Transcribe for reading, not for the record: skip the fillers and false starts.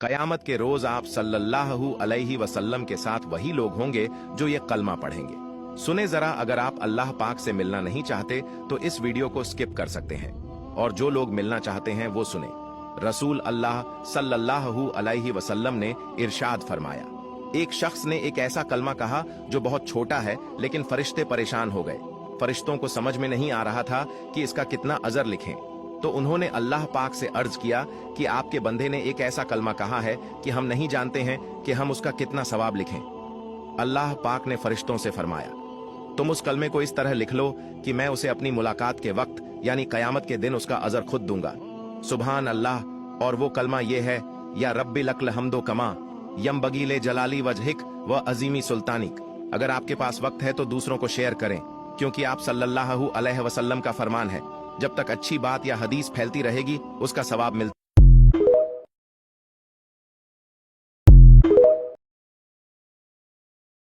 कयामत के रोज आप सल्लल्लाहु अलैहि वसल्लम के साथ वही लोग होंगे जो ये कलमा पढ़ेंगे। सुने जरा, अगर आप अल्लाह पाक से मिलना नहीं चाहते तो इस वीडियो को स्किप कर सकते हैं, और जो लोग मिलना चाहते हैं वो सुने। रसूल अल्लाह सल्लल्लाहु अलैहि वसल्लम ने इरशाद फरमाया, एक शख्स ने एक ऐसा कलमा कहा जो बहुत छोटा है, लेकिन फरिश्ते परेशान हो गए। फरिश्तों को समझ में नहीं आ रहा था कि इसका कितना अजर लिखें, तो उन्होंने अल्लाह पाक से अर्ज किया कि आपके बंदे ने एक ऐसा कलमा कहा है कि हम नहीं जानते हैं कि हम उसका कितना सवाब लिखें। अल्लाह पाक ने फरिश्तों से फरमाया, तुम उस कलमे को इस तरह लिख लो कि मैं उसे अपनी मुलाकात के वक्त यानी कयामत के दिन उसका अजर खुद दूंगा। सुभान अल्लाह। और वो कलमा ये है, या रब्बी लकल हम्दो कमा यम बगीले जलाली वजहिक व अजीमी सुल्तानिक। अगर आपके पास वक्त है तो दूसरों को शेयर करें, क्योंकि आप सल्लल्लाहु अलैहि वसल्लम का फरमान है, जब तक अच्छी बात या हदीस फैलती रहेगी उसका सवाब मिलता